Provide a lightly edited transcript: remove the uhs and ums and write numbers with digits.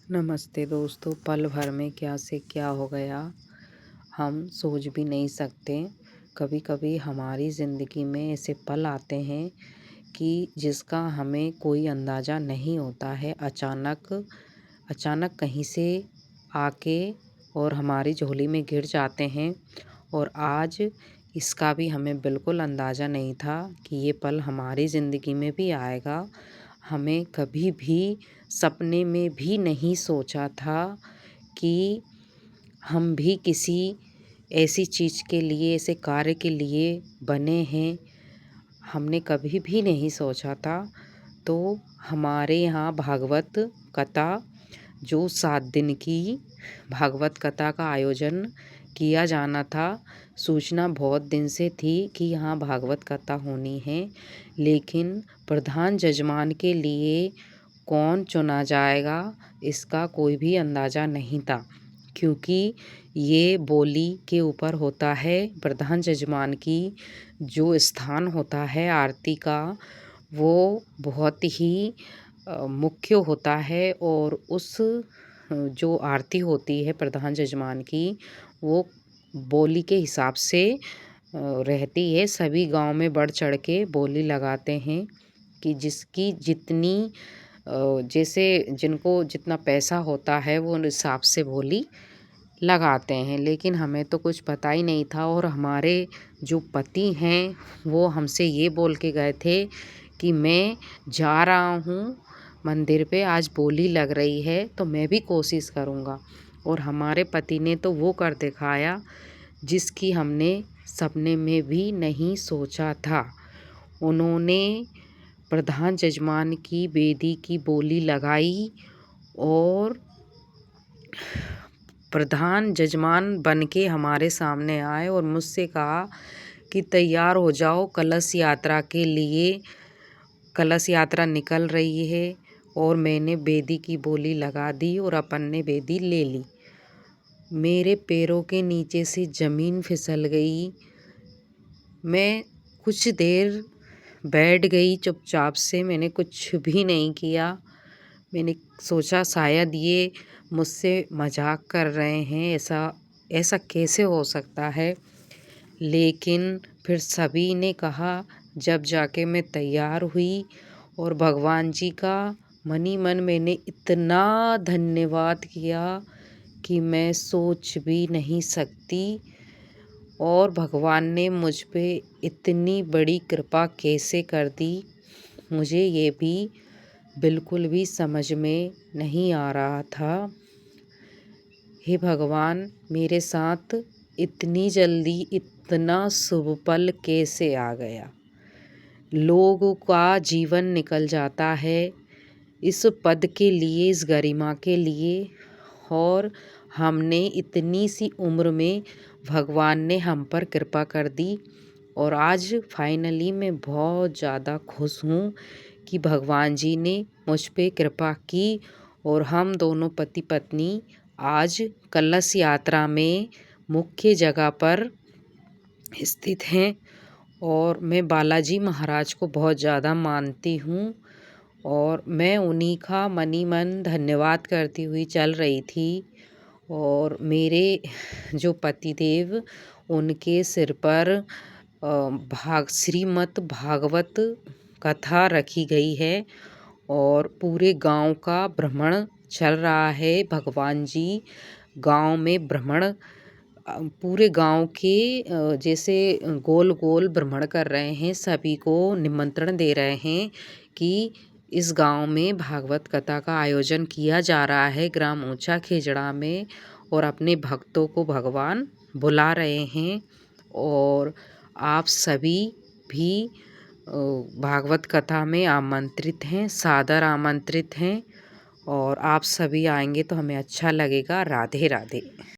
नमस्ते दोस्तों। पल भर में क्या से क्या हो गया हम सोच भी नहीं सकते। कभी कभी हमारी ज़िंदगी में ऐसे पल आते हैं कि जिसका हमें कोई अंदाज़ा नहीं होता है। अचानक अचानक कहीं से आके और हमारी झोली में गिर जाते हैं। और आज इसका भी हमें बिल्कुल अंदाज़ा नहीं था कि ये पल हमारी ज़िंदगी में भी आएगा। हमें कभी भी सपने में भी नहीं सोचा था कि हम भी किसी ऐसी चीज़ के लिए, ऐसे कार्य के लिए बने हैं। हमने कभी भी नहीं सोचा था। तो हमारे यहाँ भागवत कथा, जो 7 दिन की भागवत कथा का आयोजन किया जाना था। सूचना बहुत दिन से थी कि यहाँ भागवत कथा होनी है, लेकिन प्रधान जजमान के लिए कौन चुना जाएगा इसका कोई भी अंदाज़ा नहीं था, क्योंकि ये बोली के ऊपर होता है। प्रधान जजमान की जो स्थान होता है आरती का, वो बहुत ही मुख्य होता है। और उस जो आरती होती है प्रधान जजमान की, वो बोली के हिसाब से रहती है। सभी गांव में बढ़ चढ़ के बोली लगाते हैं कि जिसकी जितनी जैसे जिनको जितना पैसा होता है वो उन हिसाब से बोली लगाते हैं। लेकिन हमें तो कुछ पता ही नहीं था। और हमारे जो पति हैं वो हमसे ये बोल के गए थे कि मैं जा रहा हूँ मंदिर पे, आज बोली लग रही है तो मैं भी कोशिश करूँगा। और हमारे पति ने तो वो कर दिखाया जिसकी हमने सपने में भी नहीं सोचा था। उन्होंने प्रधान जजमान की बेदी की बोली लगाई और प्रधान जजमान बन के हमारे सामने आए और मुझसे कहा कि तैयार हो जाओ कलश यात्रा के लिए। कलश यात्रा निकल रही है। और मैंने बेदी की बोली लगा दी और अपन ने बेदी ले ली। मेरे पैरों के नीचे से ज़मीन फिसल गई। मैं कुछ देर बैठ गई चुपचाप से, मैंने कुछ भी नहीं किया। मैंने सोचा शायद ये मुझसे मजाक कर रहे हैं, ऐसा कैसे हो सकता है। लेकिन फिर सभी ने कहा, जब जाके मैं तैयार हुई और भगवान जी का मन ही मन मैंने इतना धन्यवाद किया कि मैं सोच भी नहीं सकती। और भगवान ने मुझ पे इतनी बड़ी कृपा कैसे कर दी, मुझे ये भी बिल्कुल भी समझ में नहीं आ रहा था। हे भगवान, मेरे साथ इतनी जल्दी इतना शुभ पल कैसे आ गया। लोगों का जीवन निकल जाता है इस पद के लिए, इस गरिमा के लिए। और हमने इतनी सी उम्र में भगवान ने हम पर कृपा कर दी। और आज फाइनली मैं बहुत ज़्यादा खुश हूँ कि भगवान जी ने मुझ पे कृपा की। और हम दोनों पति पत्नी आज कलश यात्रा में मुख्य जगह पर स्थित हैं। और मैं बालाजी महाराज को बहुत ज़्यादा मानती हूँ। और मैं उन्हीं का मन ही मन धन्यवाद करती हुई चल रही थी। और मेरे जो पतिदेव, उनके सिर पर श्रीमद् भागवत कथा रखी गई है। और पूरे गांव का भ्रमण चल रहा है। भगवान जी गांव में भ्रमण, पूरे गांव के जैसे गोल गोल भ्रमण कर रहे हैं। सभी को निमंत्रण दे रहे हैं कि इस गांव में भागवत कथा का आयोजन किया जा रहा है ग्राम ऊंचा खेजड़ा में। और अपने भक्तों को भगवान बुला रहे हैं। और आप सभी भी भागवत कथा में आमंत्रित हैं, सादर आमंत्रित हैं। और आप सभी आएंगे तो हमें अच्छा लगेगा। राधे राधे।